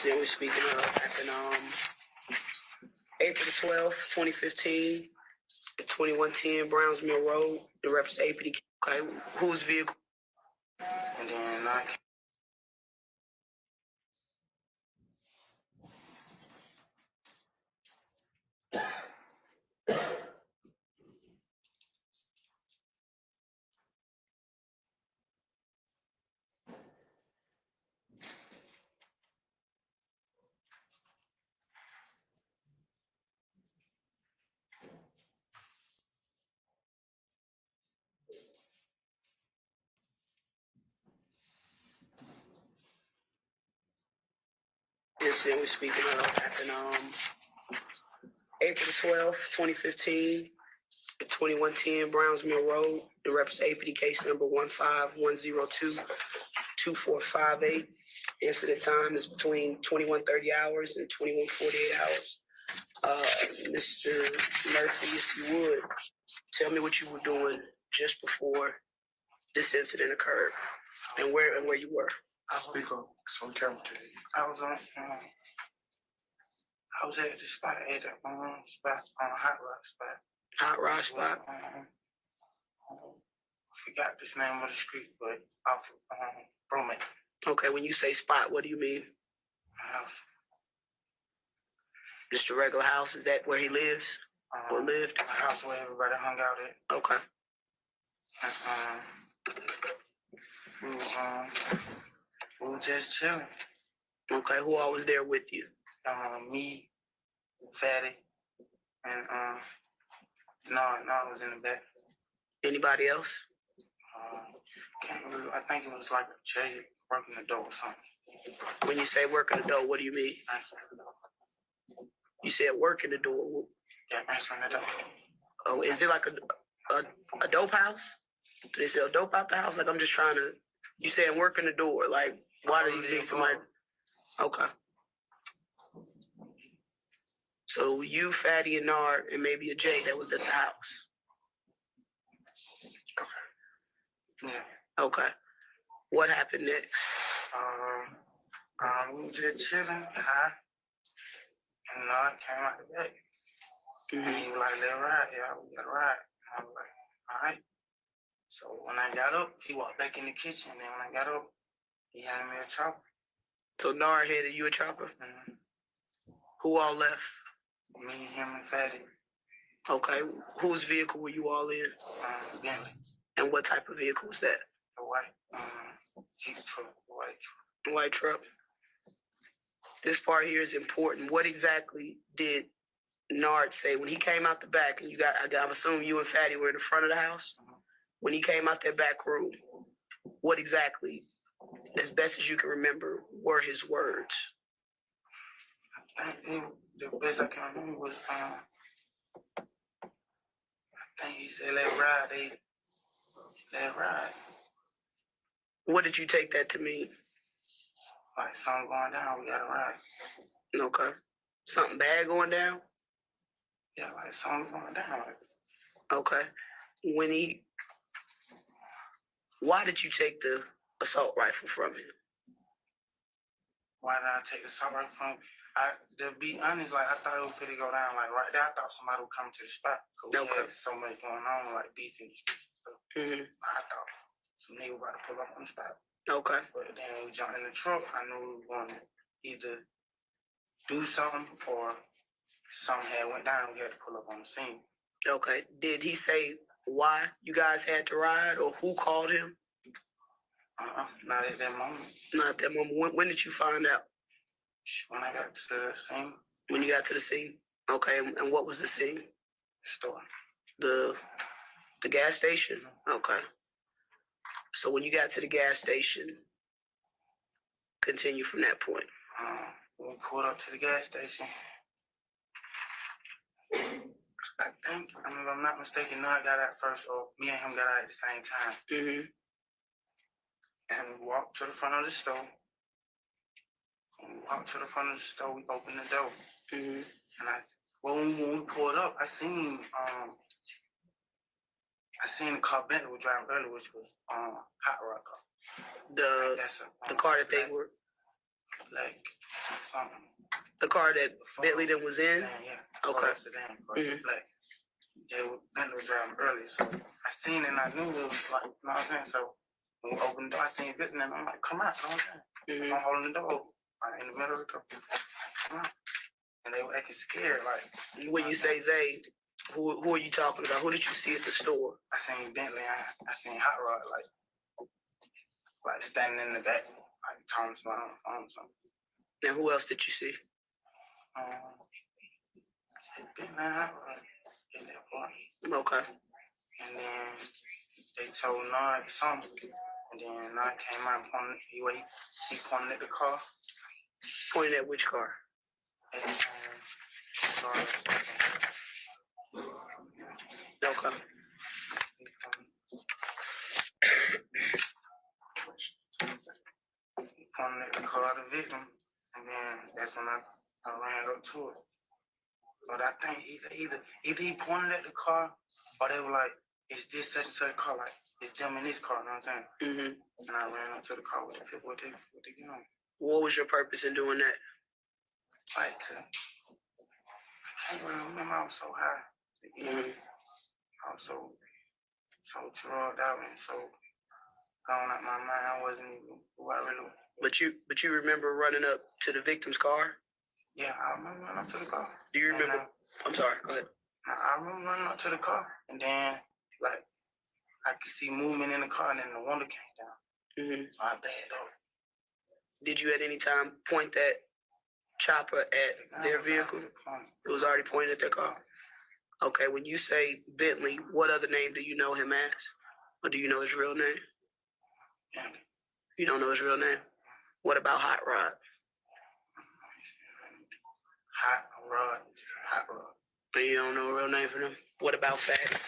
Then we're speaking of happened April 12th, 2015, 2110 Browns Mill Road. The reps APD. Okay, whose vehicle? And then I Incident we're speaking of happened April 12th, 2015, 2110 Browns Mill Road. The reps APD case number 151022458. Incident time is between 21:30 hours and 21:48 hours. Mr. Murphy, if you would, tell me what you were doing just before this incident occurred and where you were. Rico, it's on camera today. I was at the spot at the spot on Hot Rock spot. Hot Rod spot? I forgot the name of the street, but off Bromate. Okay, when you say spot, what do you mean? House. Just a regular house? Is that where he lives or lived? A house where everybody hung out at. Okay. We were just chilling. Okay, who all was there with you? Me, Fatty, and no, was in the back. Anybody else? Can't really. I think it was like a Jay working the door or something. When you say working the door, what do you mean? You said working the door. Yeah, answering the door. Oh, is it like a dope house? Do they sell dope out the house? Like, I'm just trying to. You saying working the door? Like, why do you think somebody? Okay. So you, Fatty, and Nard, and maybe a Jay that was at the house. Yeah. Okay. What happened next? We were just chilling, high, and Nard came out the back. Mm-hmm. And he was like, "Let's ride, yeah, we gotta ride." And I was like, "All right." So when I got up, he walked back in the kitchen. And then when I got up, he handed me a chopper. So Nard handed you a chopper? Mm-hmm. Who all left? Me, him, and Fatty. Okay. Whose vehicle were you all in? Bentley. And what type of vehicle was that? The white Jeep truck, the white truck. The white truck. This part here is important. What exactly did Nard say when he came out the back? And I'm assuming you and Fatty were in the front of the house. Mm-hmm. When he came out that back room, what exactly, as best as you can remember, were his words? I think the best I can remember was I think he said, "Let's ride, let's ride." What did you take that to mean? Like something going down, we gotta ride. Okay. Something bad going down? Yeah, like something going down. Okay. Why did you take the assault rifle from him? Why did I take the assault rifle from him? To be honest, like I thought it was finna go down. Like right there, I thought somebody would come to the spot. Cause we had so much going on, like beef in the streets and stuff. Mm-hmm. I thought some nigga about to pull up on the spot. Okay. But then when we jumped in the truck, I knew we were going to either do something or something had went down. We had to pull up on the scene. Okay. Did he say why you guys had to ride or who called him? Not at that moment. Not at that moment. When did you find out? When I got to the scene. When you got to the scene? Okay. And what was the scene? The store. The gas station? Mm-hmm. Okay. So when you got to the gas station, continue from that point. When we pulled up to the gas station, I think, if I'm not mistaken, I got out first, or me and him got out at the same time. Mm-hmm. And we walked to the front of the store. When we walked to the front of the store, we opened the door. Mm-hmm. And when we pulled up, I seen the car Bentley was driving earlier, which was Hot Rock car. The car that they were. like something. The car that Bentley that was in? Yeah. Okay. Sedan, black. Bentley was driving earlier, so I seen it and I knew it was like, you know what I'm saying? So when we opened the door, I seen Bentley and I'm like, come out, you know what I'm saying? I'm holding the door like, in the middle of the door. Come out. And they were acting scared, like. When you say they, who are you talking about? Who did you see at the store? I seen Bentley, I seen Hot Rod, like standing in the back, like talking to me on the phone or something. And who else did you see? Bentley and Hot Rod in that party. Okay. And then they told Nard something. And then Nard came out and he pointed at the car. Pointed at which car? And okay. He pointed at the car of the victim. And then that's when I ran up to it. But I think either he pointed at the car or they were like, it's this such and such car, like it's them in this car, you know what I'm saying? And I ran up to the car with the people, what they doing. What was your purpose in doing that? Like I can't really remember, I was so high. I was so drugged out and so gone out my mind, I wasn't even who I really was. But you remember running up to the victim's car? Yeah, I remember running up to the car. Do you remember? I'm sorry, go ahead. I remember running up to the car, and then, like, I could see movement in the car, and then the window came down. So I backed up. Did you at any time point that chopper at their vehicle? It was already pointed at their car? Okay, when you say Bentley, what other name do you know him as? Or do you know his real name? Bentley. You don't know his real name? What about Hot Rod? Hot Rod. But you don't know a real name for them? What about Fat?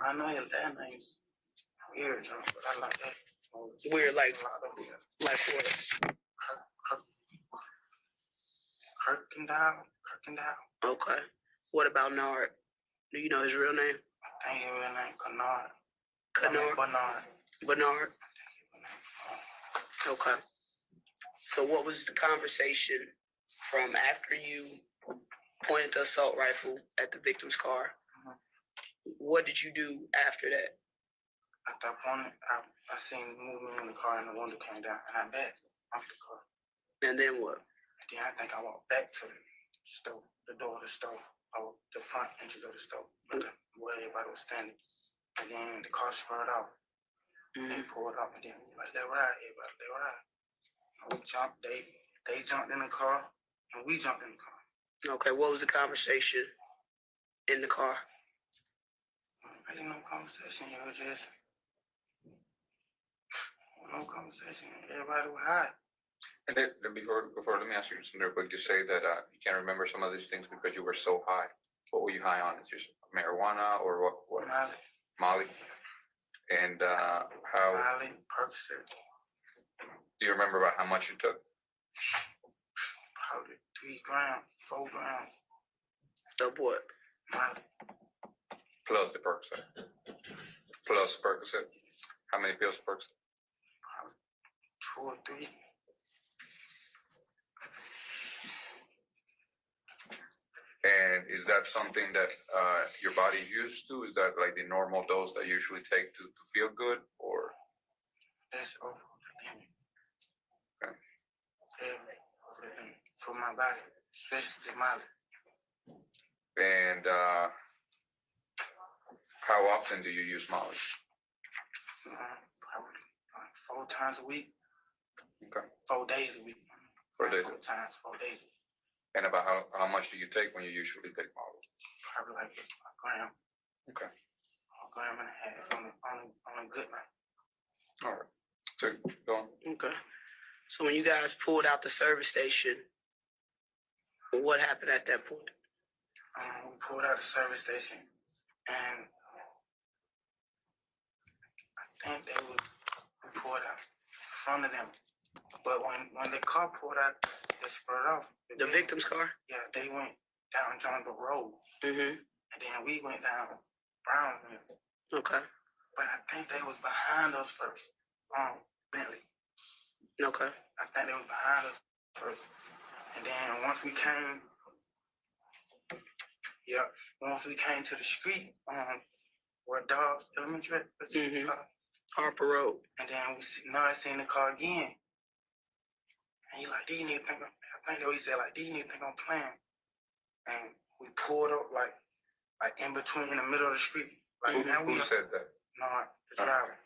I know his last name's weird, but I like that. Weird, like what? Kirkendall. Okay. What about Nard? Do you know his real name? I think his real name Kennard. Bernard. Okay. So what was the conversation from after you pointed the assault rifle at the victim's car? What did you do after that? At that point, I seen movement in the car and the window came down and I backed off the car. And then what? And then I think I walked back to the store, the door of the store, or the front entrance of the store, where everybody was standing. And then the car spurred out. They pulled up and then like, they ride, everybody, they ride. We jumped, they jumped in the car, and we jumped in the car. Okay, what was the conversation in the car? Really no conversation, it was just no conversation. Everybody was high. And then before, let me ask you something real quick. You say that you can't remember some of these things because you were so high. What were you high on? Is it just marijuana or what? Molly. And how? Molly, Percocet. Do you remember about how much you took? Probably 3 grams, 4 grams. Of what? Molly. Plus the Percocet. Plus Percocet. How many pills of Percocet? Probably 2 or 3. And is that something that your body's used to? Is that like the normal dose that you usually take to feel good, or? That's over the limit. Okay. Over the limit for my body, especially the Molly. And how often do you use Molly? Probably like 4 times a week. Okay. 4 days a week. 4 days. 4 times, 4 days. And about how much do you take when you usually take Molly? Probably like a gram. Okay. A gram and a half on a good night. All right. So go on. Okay. So when you guys pulled out the service station, what happened at that point? We pulled out the service station, and I think we pulled out in front of them. But when the car pulled out, they spurred off. The victim's car? Yeah, they went down Jungle Road. And then we went down Brownville. Okay. But I think they was behind us first. Bentley. Okay. I think they was behind us first. And then once we came to the street, where Dogs Elementary, Mhm. Harper Road. and then I seen the car again. And he like, these niggas think he said like, these niggas think I'm playing. And we pulled up like in between, in the middle of the street. Like now we Who said that? No, the driver.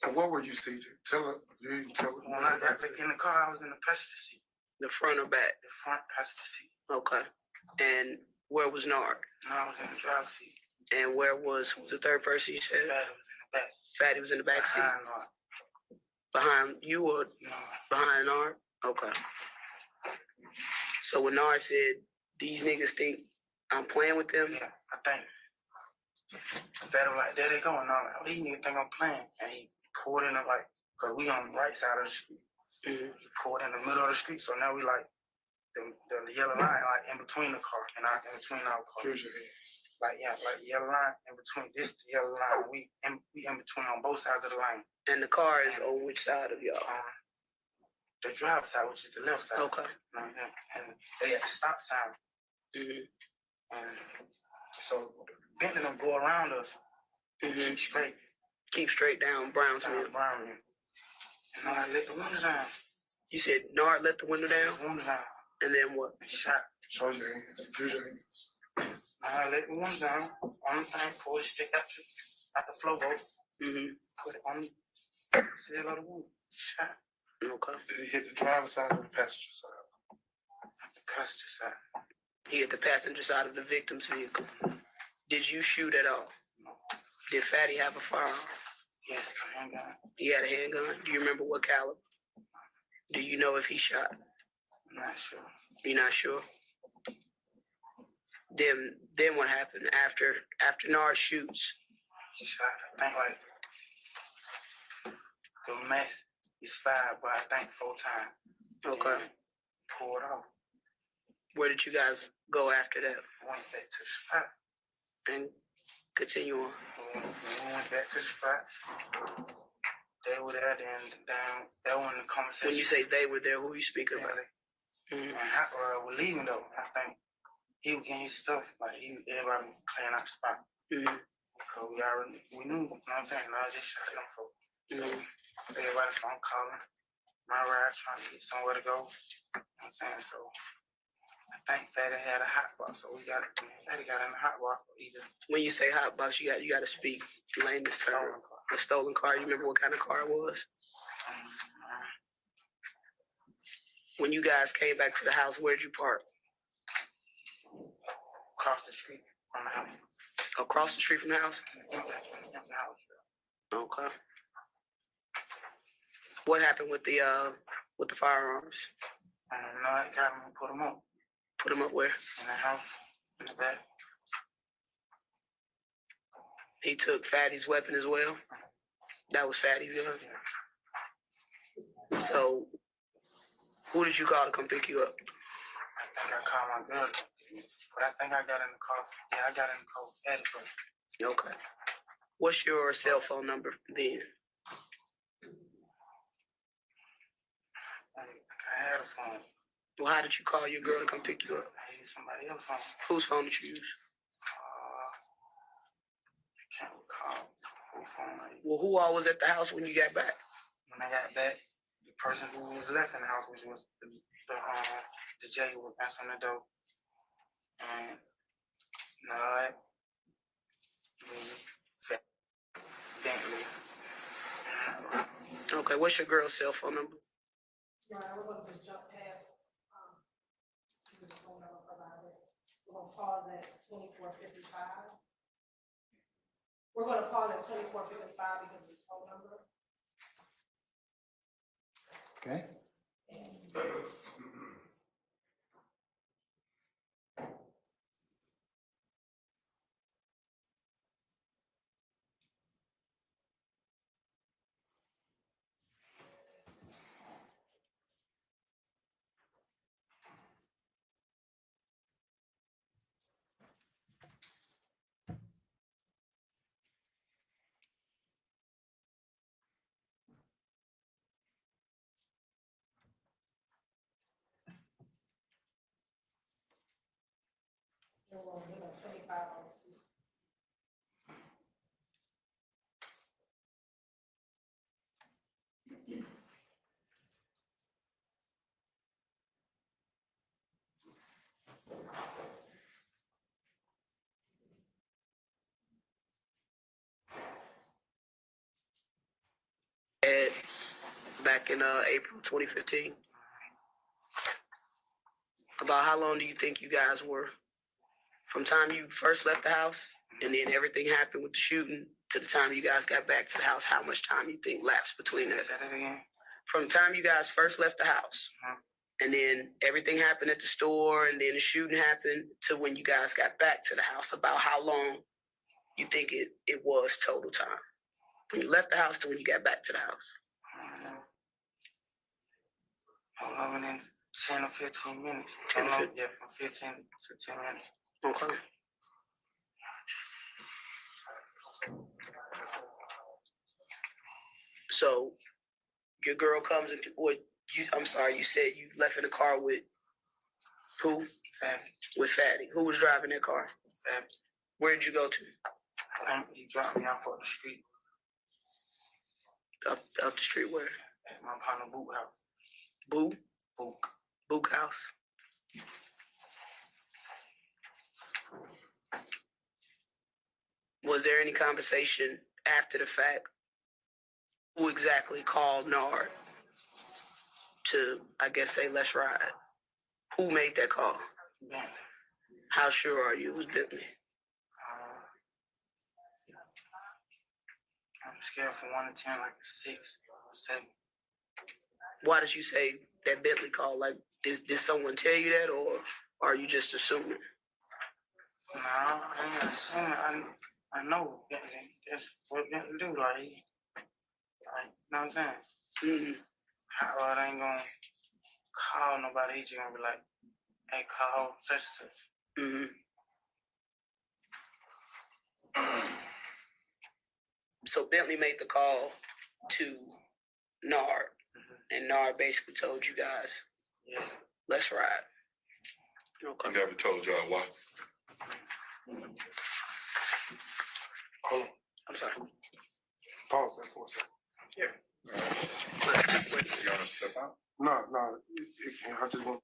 And what were you seated? Tell her. You didn't tell her. When I got back in the car, I was in the passenger seat. The front or back? The front passenger seat. Okay. And where was Nard? No, I was in the driver's seat. And where was the third person you said? Fatty was in the back. Fatty was in the back seat? Behind Nard. Behind you or No. behind Nard? Okay. So when Nard said, these niggas think I'm playing with them? Yeah, I think. Fatty was like, there they go. And I'm like, oh, these niggas think I'm playing. And he pulled in because we on the right side of the street. Mm-hmm. He pulled in the middle of the street. So now we like, the yellow line, like in between the car and in between our car. Use your hands. Like the yellow line in between the yellow line. We in between on both sides of the line. And the car is on which side of y'all? The driver's side, which is the left side. Okay. And they at the stop sign. Mm-hmm. And so Bentley them go around us and Mm-hmm. keep straight. Keep straight down Brownsville. Brown. And I let the windows down. You said Nard let the window down? The windows down. And then what? And shot. Show your hands. Use your hands. And I let the windows down. On the thing, pull the stick out the flow boat. Mm-hmm. Put it on the seal of the wood. Shot. Okay. Did he hit the driver's side or the passenger side? At the passenger side. He hit the passenger side of the victim's vehicle. Did you shoot at all? No. Did Fatty have a firearm? Yes, handgun. He had a handgun. Do you remember what caliber? Do you know if he shot? I'm not sure. You're not sure? Then what happened after Nard shoots? He shot, I think the mess is fired, but I think 4 times. Okay. Then pulled off. Where did you guys go after that? Went back to the spot. And continue on. When we went back to the spot, they were there, then down, that was in the conversation. When you say they were there, who you speaking about? And Hot Rod was leaving though. I think he was getting his stuff, like everybody was clearing out the spot. Mm-hmm. Because we knew, you know what I'm saying? I just shot them folks. So Mm-hmm. everybody's phone calling my ride, trying to get somewhere to go. You know what I'm saying? So I think Fatty had a hot box, so Fatty got in the hot box either. When you say hot box, you got to speak layman's term. Stolen car. A stolen car. You remember what kind of car it was? When you guys came back to the house, where'd you park? Across the street from the house. Across the street from the house? In the house. Okay. What happened with the firearms? And I got him and put them up Put them up where? in the house, in the back. He took Fatty's weapon as well. That was Fatty's gun. Yeah. So, who did you call to come pick you up? I think I called my girl, but I think I got in the car. Yeah, I got in the car with Fatty first. Okay. What's your cell phone number then? I had a phone. Well, how did you call your girl to come pick you up? I used somebody else's phone. Whose phone did you use? I can't recall who phone I used. Well, who all was at the house when you got back? When I got back, the person who was left in the house, which was the J who was answering the door, and Nod, me, Bentley. Okay, what's your girl's cell phone number? Right, we're gonna just jump past, the phone number provided. We're gonna pause at 24:55. We're gonna pause at 24:55 because of this phone number. Okay. minimum, 25 hours. Ed, back in April 2015. About how long do you think you guys were from time you first left the house and then everything happened with the shooting to the time you guys got back to the house? How much time you think lapsed between that? Say that again. From the time you guys first left the house and then everything happened at the store and then the shooting happened to when you guys got back to the house, about how long you think it was total time? When you left the house to when you got back to the house? How long in 10 or 15 minutes? 10 or 15? Yeah, from 15 to 10 minutes. Okay. So your girl comes and I'm sorry, you said you left in the car with who? Fatty. With Fatty. Who was driving that car? Fatty. Where did you go to? I think he dropped me off on the street Up the street where? at my partner boot house. Boo? Book. Book house. Was there any conversation after the fact? Who exactly called Nard to, I guess, say, let's ride? Who made that call? Bentley. How sure are you it was Bentley? I'm scared from 1 to 10, like a 6 or 7. Why did you say that Bentley called? Like, did someone tell you that, or are you just assuming? No, I ain't assuming. I know Bentley. That's what Bentley do. Like, you know what I'm saying? Mm-hmm. How I ain't gonna call nobody. He just gonna be like, hey, call such and such. Mm-hmm. So Bentley made the call to Nard, and Nard basically told you guys, Yeah. let's ride. Okay. I never told y'all why. Hold on, I'm sorry. pause that for a second. Here. You want to step out? No, I just want.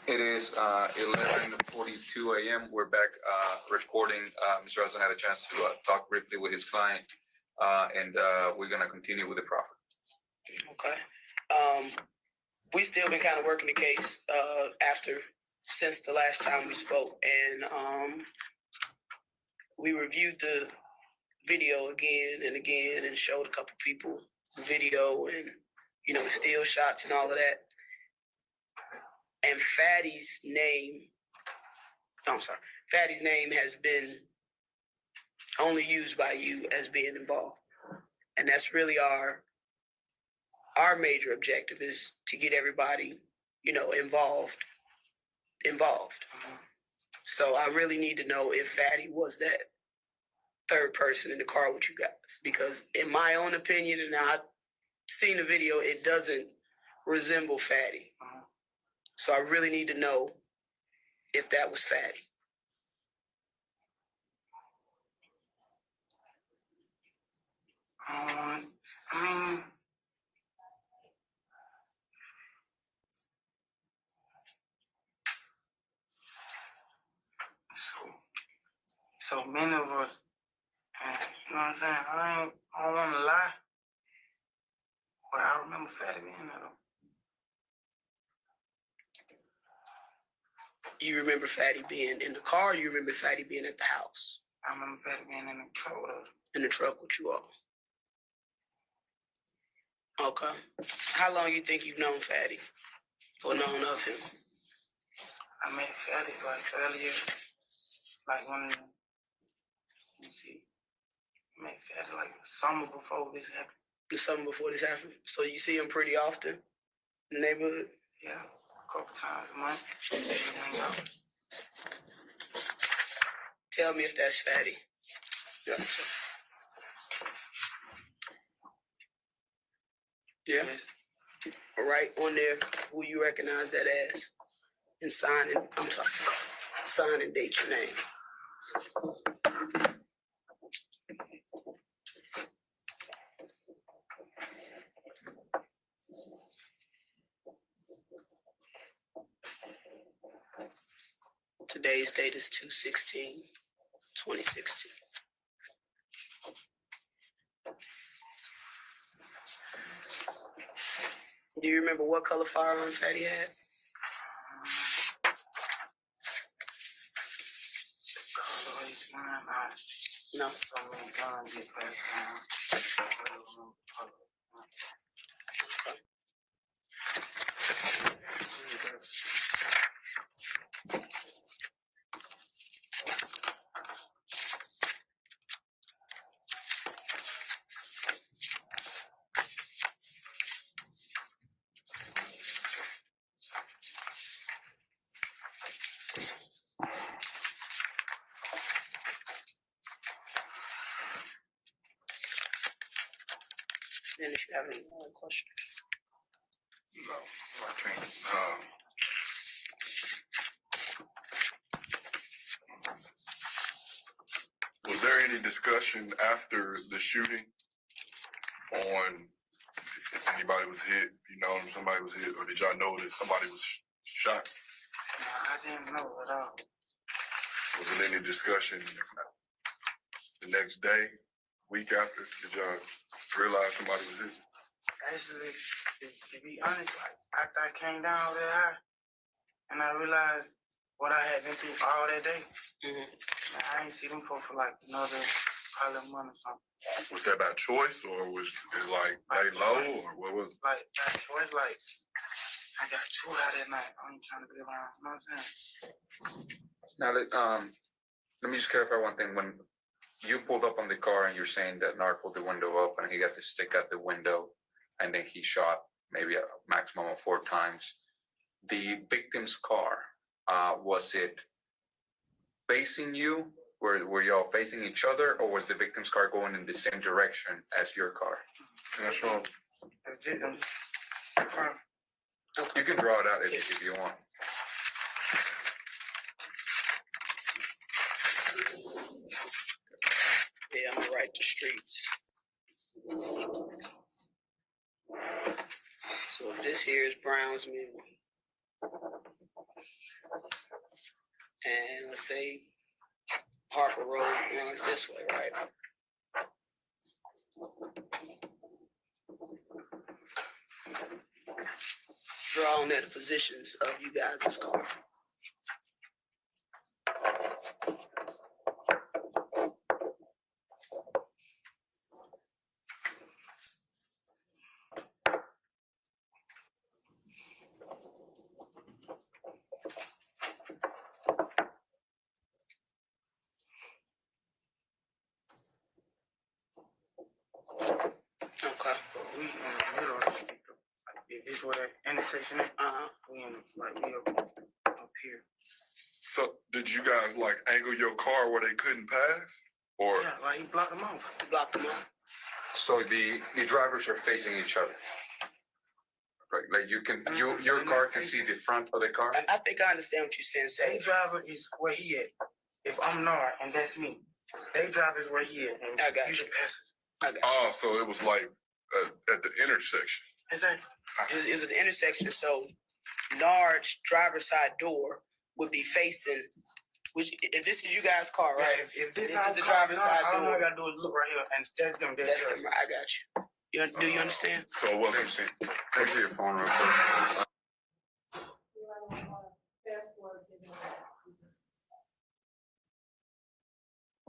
It is 11:42 a.m. We're back recording. Mr. Hudson had a chance to talk briefly with his client, and we're going to continue with the proffer. Okay. We still been kind of working the case since the last time we spoke, and we reviewed the video again and again and showed a couple people the video and the still shots and all of that. And Fatty's name has been only used by you as being involved. And that's really our major objective, is to get everybody, involved. So I really need to know if Fatty was that third person in the car with you guys, because in my own opinion, and I've seen the video, it doesn't resemble Fatty. So I really need to know if that was Fatty. I mean, so many of us, you know what I'm saying? I don't want to lie, but I remember Fatty being there though. You remember Fatty being in the car, or you remember Fatty being at the house? I remember Fatty being in the truck with us. In the truck with you all. Okay. How long you think you've known Fatty? Or known of him? I met Fatty like earlier, like when, let me see, I met Fatty like summer before this happened. The summer before this happened? So you see him pretty often in the neighborhood? Yeah, a couple times a month. We hang out. Tell me if that's fatty. Yeah. Yeah. Yes. Right on there, who you recognize that as, and sign and I'm sorry, sign and date your name. Today's date is 2/16/2016. Do you remember what color firearm Fatty had? Colorways, man. No. So many guns get passed down. I don't remember color. And if you have any more questions. No, I can't. Was there any discussion after the shooting on if anybody was hit, you know, if somebody was hit, or did y'all know that somebody was shot? No, I didn't know at all. Was there any discussion the next day, week after? Did y'all realize somebody was hit? Actually, to be honest, like after I came down there and I realized what I had been through all that day, I ain't see them for like another probably a month or something. Was that by choice, or was it like By they low, choice. or what was it? Like that choice, like I got two out that night. I'm trying to get around. You know what I'm saying? Now, let me just clarify one thing. When you pulled up on the car and you're saying that Nard pulled the window up and he got to stick out the window and then he shot maybe a maximum of 4 times. The victim's car, was it facing you? Were y'all facing each other, or was the victim's car going in the same direction as your car? Can I show 'em? The victims. You can draw it out if you want. Yeah, I'm gonna write the streets. So this here is Browns Mill. And let's say Harper Road runs this way, right? Draw on there the positions of you guys' car. Okay. We in the middle of the street. Like, if this where that intersection is, we in like we up here. So did you guys like angle your car where they couldn't pass, or? Yeah, like he blocked them off. Block them out. So the drivers are facing each other. Right, like your car can see the front of the car. I think I understand what you're saying. Day driver is where he at. If I'm Nard and that's me, day driver is where he at, and I got you you. the passenger. I got Oh, so it was like at the intersection. Exactly. it was an intersection, so Nard's driver's side door would be facing. Which, if this is you guys' car, right? Yeah, if this This our is the car, driver's Nard, side all door. I gotta do is look right here, and that's them. That's them. I got you. Do you understand? So it wasn't. Let me see your phone real quick.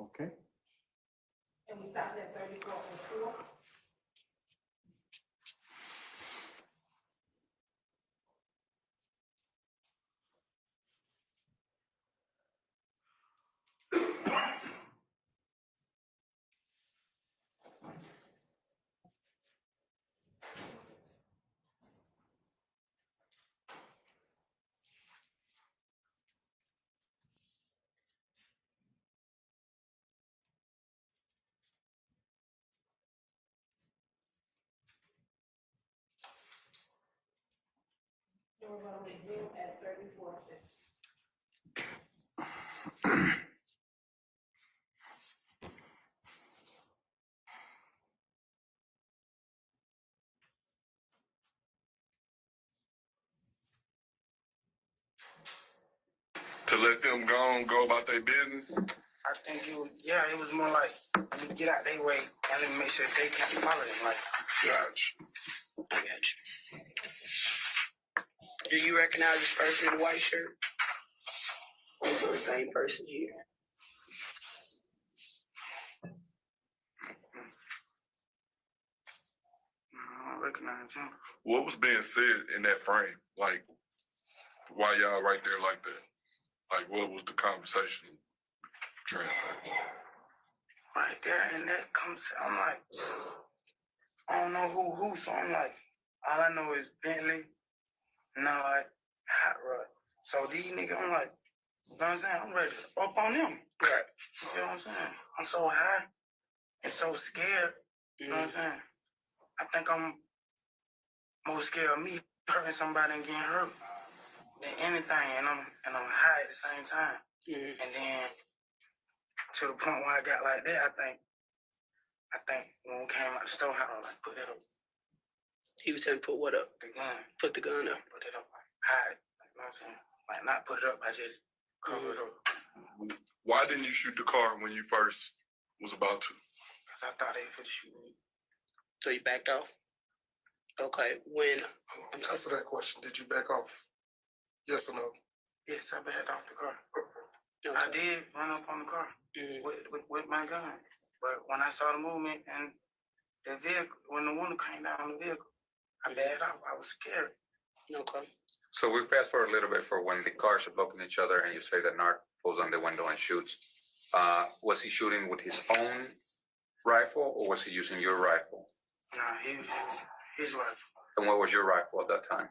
Okay. And we stopped at 3404. So we're gonna resume at 34:50. To let them go about their business. I think it was more like, let me get out their way and let me make sure they can't follow them. Like, Gotcha. I got you. Do you recognize this person in the white shirt? Is it the same person here? I don't recognize him. What was being said in that frame? Like, why y'all right there like that? Like, what was the conversation? Right there, and that comes, I'm like, I don't know who, so I'm like, all I know is Bentley, Nod, Hot Rod. So these niggas, I'm like, you know what I'm saying? I'm ready to up on them. Right. You feel what I'm saying? I'm so high and so scared. You know what I'm saying? I think I'm more scared of me hurting somebody and getting hurt than anything, and I'm high at the same time. And then to the point where I got like that, I think when we came out the store, I was like, put it up. He was saying, put what up? The gun. Put the gun up. Put it up. Hide it. Like, you know what I'm saying? Like, not put it up, I just cover it up. Why didn't you shoot the car when you first was about to? Because I thought they were finna shoot me. So you backed off? Okay. When? Answer that question. Did you back off? Yes or no? Yes, I backed off the car. Okay. I did run up on the car with my gun. But when I saw the movement and the vehicle, when the window came down the vehicle, I backed off. I was scared. Okay. So we fast forward a little bit for when the cars are bumping each other and you say that Nart pulls on the window and shoots. Was he shooting with his own rifle or was he using your rifle? Nah, his rifle. And what was your rifle at that time?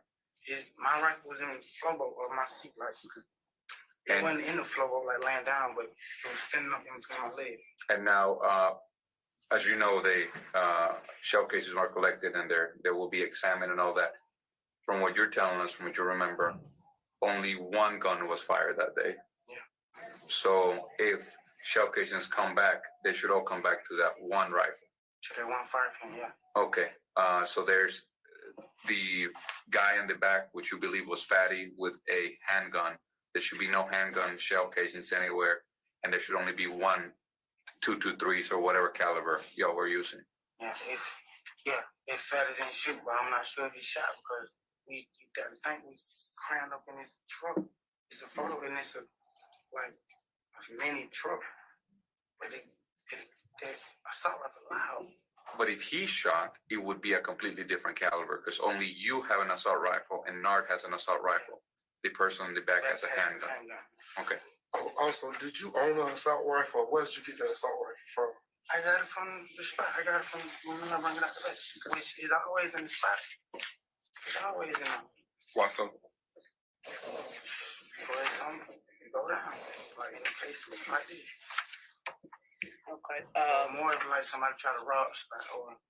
My rifle was in the floorboard of my seat, like it wasn't in the floorboard, like laying down, but it was standing up in between my legs. And now, as you know, shell cases were collected and they will be examined and all that. From what you're telling us, from what you remember, only one gun was fired that day. Yeah. So if shell casings come back, they should all come back to that one rifle. To that one fire pin, yeah. Okay. So there's the guy in the back, which you believe was Fatty, with a handgun. There should be no handgun shell casings anywhere, and there should only be one 223s or whatever caliber y'all were using. Yeah, if Fatty didn't shoot, but I'm not sure if he shot because we crammed up in his truck. It's a photo and it's a mini truck, but the assault rifle loud. But if he shot, it would be a completely different caliber because only you have an assault rifle and Nard has an assault rifle. The person in the back has a handgun. Okay. Oh, also, did you own an assault rifle? Where did you get that assault rifle from? I got it from the spot. I got it from when I bring it out the bed, which is always in the spot. It's always in there. Why so? So it's something you go down, like in the case like this. Okay. More if like somebody try to rob the spot or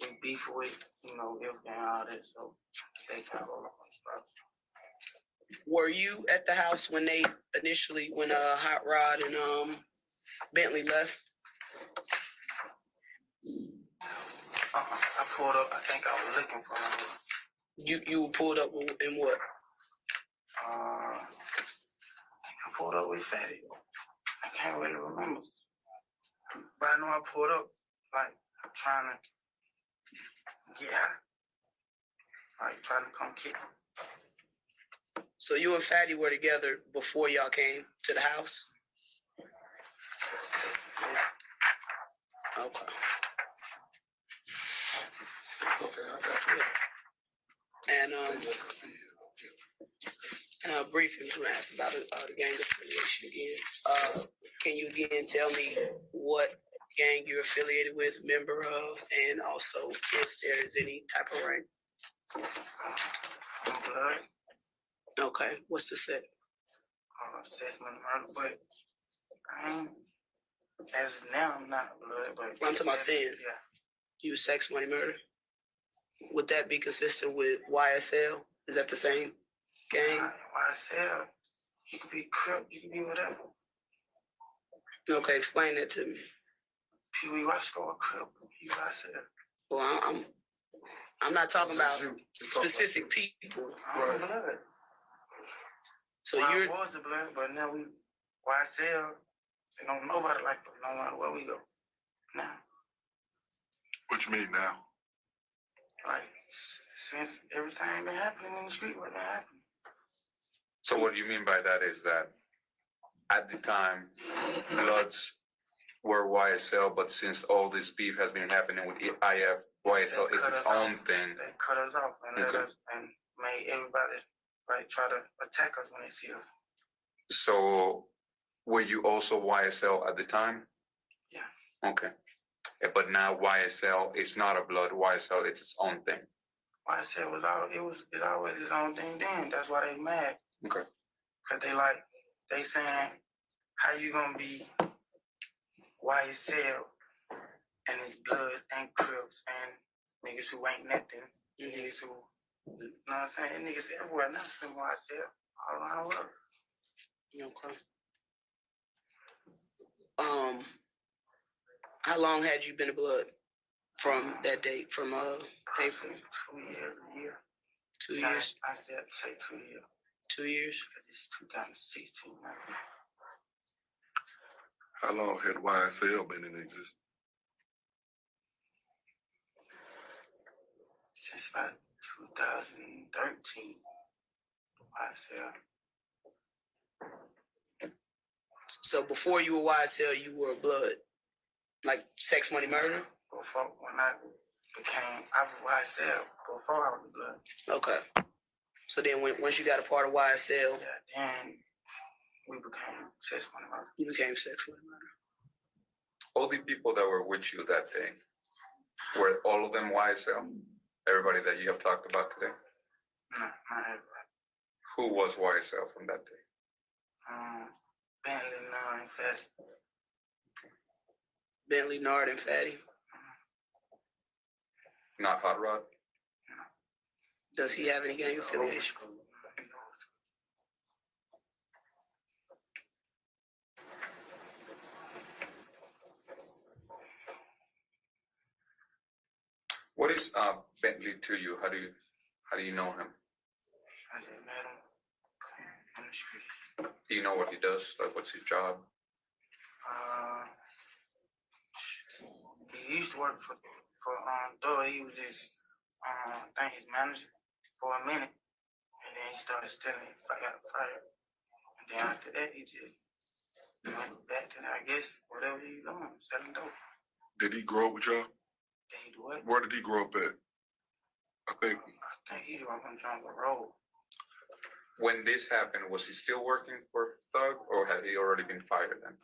we beef with, if and all that, so they try to roll up on the spots. Were you at the house when Hot Rod and Bentley left? I pulled up. I think I was looking for him. You pulled up in what? I think I pulled up with Fatty. I can't really remember, but I know I pulled up like trying to get high, like trying to come kick him. So you and Fatty were together before y'all came to the house? Okay. Okay, I got you. And briefly, I'm going to ask about the gang affiliation again. Can you again tell me what gang you're affiliated with, member of, and also if there is any type of rank? I'm blood. Okay, what's the set? 6 months murder, but I ain't. As of now, I'm not blood, but I'm talking about then. Yeah. You sex, money, murder? Would that be consistent with YSL? Is that the same? gang? YSL, you could be Crip, you could be whatever. Okay, explain that to me. Pee Wee Roscoe, a Crip, you YSL. Well, I'm not talking about Just you. Just talk about specific people. I'm blood. So Well, you're I was the blood, but now we YSL. They don't nobody like them, no matter where we go. Now, What you mean now? like since everything been happening in the street, what been happening? So what you mean by that is that at the time, Bloods were YSL, but since all this beef has been happening with IF, YSL is its own thing. They cut us off and let us and made everybody like try to attack us when they see us. So were you also YSL at the time? Yeah. Okay. But now YSL is not a Blood. YSL it's its own thing. YSL it's always its own thing then. That's why they mad. Okay. Cause they saying, how you gonna be YSL and it's Bloods and Crips and niggas who ain't nothing, niggas who, you know what I'm saying? Niggas everywhere now from YSL all around the world. okay. How long had you been a blood from that date? From April? Approximately 2 years, a year. 2 years? I said say 2 years. 2 years? Cause it's 2016 now. How long had YSL been in existence? Since about 2013, YSL. So before you were YSL, you were a blood, like Sex Money Murder. Before when I was YSL before I was the Blood. Okay. So then, once you got a part of YSL, Yeah, then we became Sex Money Murder. you became Sex Money Murder. All the people that were with you that day, were all of them YSL? Everybody that you have talked about today? No, not everybody. Who was YSL from that day? Bentley, and Fatty. Bentley, Nard, and Fatty. Not Hot Rod? Does he have any gang affiliation? What is Bentley to you? How do you know him? I just met him on the streets. Do you know what he does? Like, what's his job? He used to work for Doe. He was his I think his manager for a minute, and then he started stealing. Got fired, and then after that he just went back to I guess whatever he doing, selling dope. Did he grow up with y'all? Did he do what? Where did he grow up at? I think He was on Jungle Road. When this happened, was he still working for Thug, or had he already been fired then?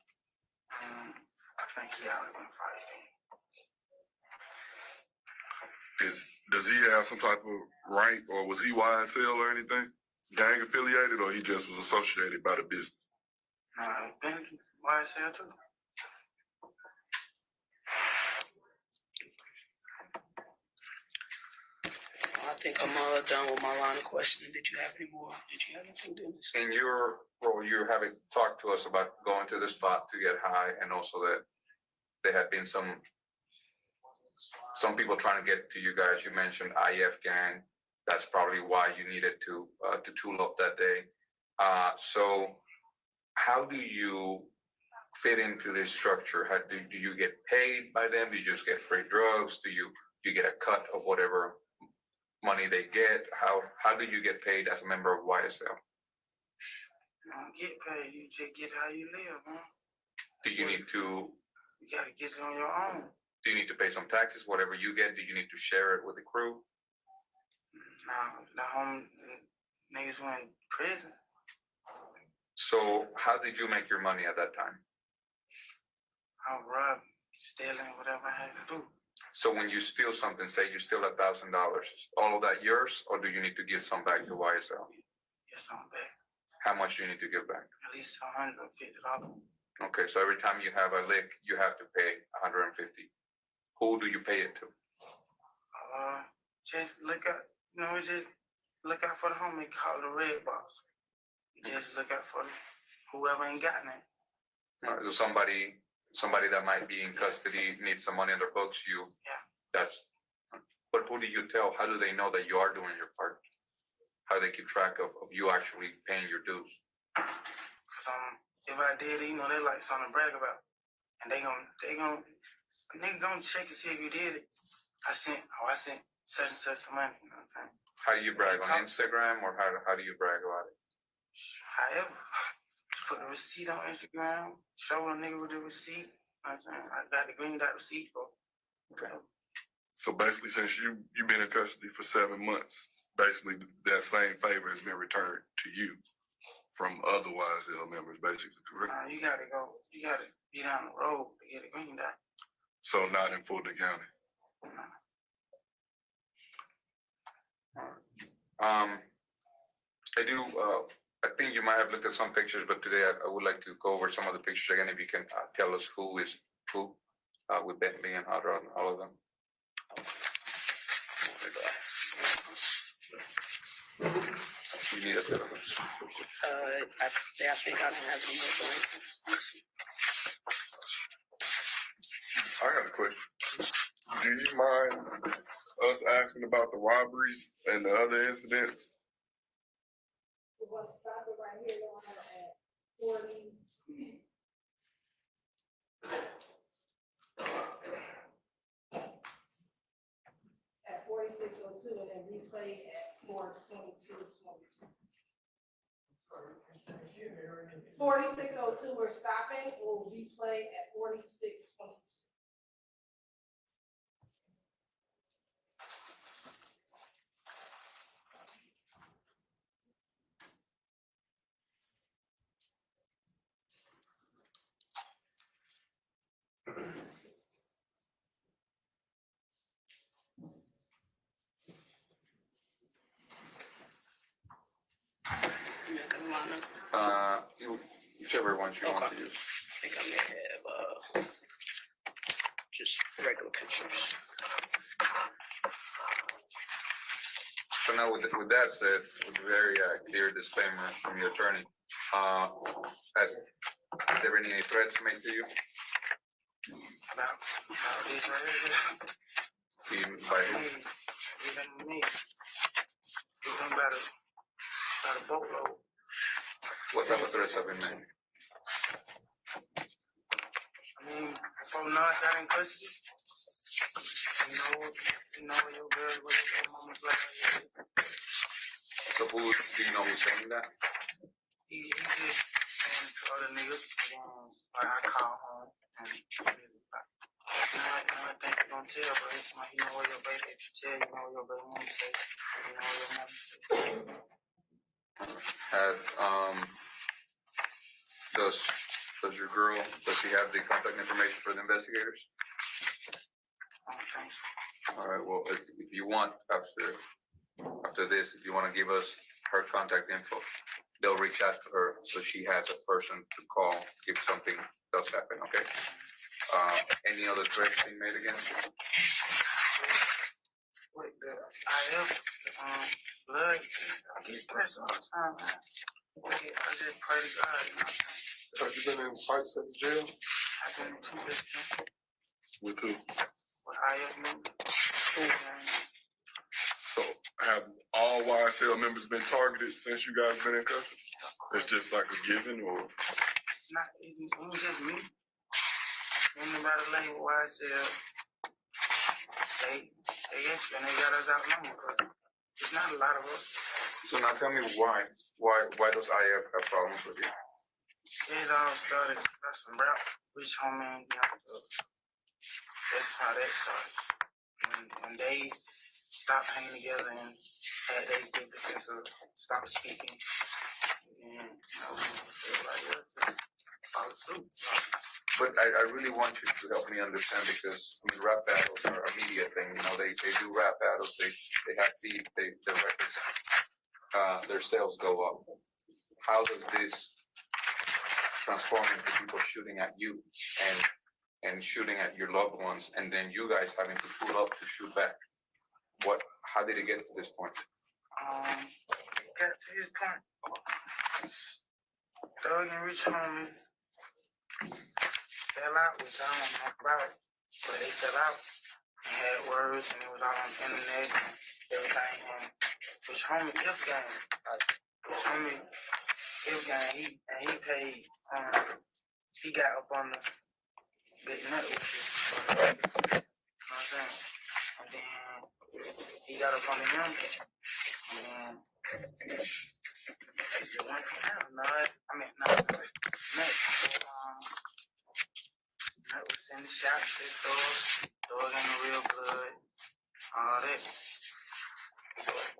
I think he already been fired then. does he have some type of rank, or was he YSL or anything? Gang affiliated, or he just was associated by the business? Nah, been YSL too. I think I'm done with my line of questioning. Did you have any more? Did you have anything, Dennis? In your role, you're having talked to us about going to the spot to get high, and also that there had been some people trying to get to you guys. You mentioned IF gang. That's probably why you needed to tool up that day. So how do you fit into this structure? How do you get paid by them? Do you just get free drugs? Do you get a cut of whatever money they get? How do you get paid as a member of YSL? You don't get paid. You just get how you live, man. Do you need to? You gotta get it on your own. Do you need to pay some taxes? Whatever you get, do you need to share it with the crew? Now, the home niggas who in prison. So how did you make your money at that time? I rob, stealing, whatever I had to do. So when you steal something, say you steal $1,000, all of that yours, or do you need to give some back to YSL? Get some back. How much do you need to give back? At least $150. Okay, so every time you have a lick, you have to pay $150. Who do you pay it to? Just look at, it's just look out for the homie, call the red box. You just look out for whoever ain't got it. So somebody that might be in custody needs some money on their books. That's. But who do you tell? How do they know that you are doing your part? How do they keep track of you actually paying your dues? Cause if I did it, you know, they like something to brag about, and a nigga gonna check and see if you did it. I sent such and such money. You know what I'm saying? How do you brag on Instagram, or how do you brag about it? However, just put the receipt on Instagram, show a nigga with the receipt. You know what I'm saying? I got the green dot receipt, bro. Okay. So basically, since you've been in custody for 7 months, basically that same favor has been returned to you from other YSL members, basically, correct? You gotta be down the road to get a green dot. So not in Fulton County. I think you might have looked at some pictures, but today I would like to go over some of the pictures again. If you can tell us who is who with Bentley and Hadra and all of them. You need a set of them. I think I don't have any more blanks. I got a question. Do you mind us asking about the robberies and the other incidents? The one stopping right here, y'all, at 40. At 4602 and then replay at 42222. 4602, we're stopping, and we'll replay at 4622. Whichever ones you want to use. I think I may have just regular pictures. So now with that said, with a very clear disclaimer from your attorney, has there been any threats made to you? About this right here. By who? Even me. You done about a boatload. What type of threats have been made? I mean, before Nas got in custody, you know your girl was your mama's like. So who do you know who's saying that? He just saying to other niggas, like I call home and I think you're gonna tell, but it's like, you know where your baby, if you tell, you know where your baby mom stay, you know where your mom stay. Does your girl, does she have the contact information for the investigators? I don't think so. All right, well, if you want, after this, if you want to give us her contact info, they'll reach out to her so she has a person to call if something does happen, okay? Any other threats being made against you? With the IF, blood, I get threats all the time, man. I just pray to God, you know. Have you been in fights at the jail? I've been in 2 victims With who? with IF members. So have all YSL members been targeted since you guys been in custody? It's just like a given, or? It ain't just me. Anybody label YSL, they extra and they got us outnumbered because it's not a lot of us. So now tell me why does IF have problems with you? It all started by some rap, rich homie and young thugs. That's how that started. When they stopped hanging together and had their differences of stop speaking, and everybody else followed suit. But I really want you to help me understand, because I mean, rap battles are a media thing. You know, they do rap battles. They have their records, their sales go up. How does this transform into people shooting at you and shooting at your loved ones, and then you guys having to pull up to shoot back? How did it get to this point? got to his point. Doug and Rich homie fell out, which I don't know about, but they fell out and had words, and it was all on the internet and everything. And Rich homie F game, like Rich homie F game, he paid. He got up on the big nut with you. You know what I'm saying? And then he got up on the young, and then it went from there. Nut was sending shots at Thug in the real blood, all that.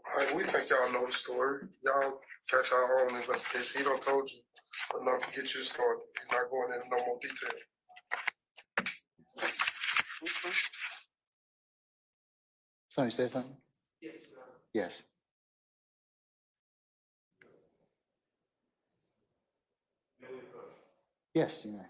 All right, we think y'all know the story. Y'all got your own investigation. He done told you enough to get you started. He's not going into no more detail. Somebody say something? Yes. Yes, you may.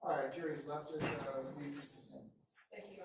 All right, jury's left, just read this sentence. Thank you.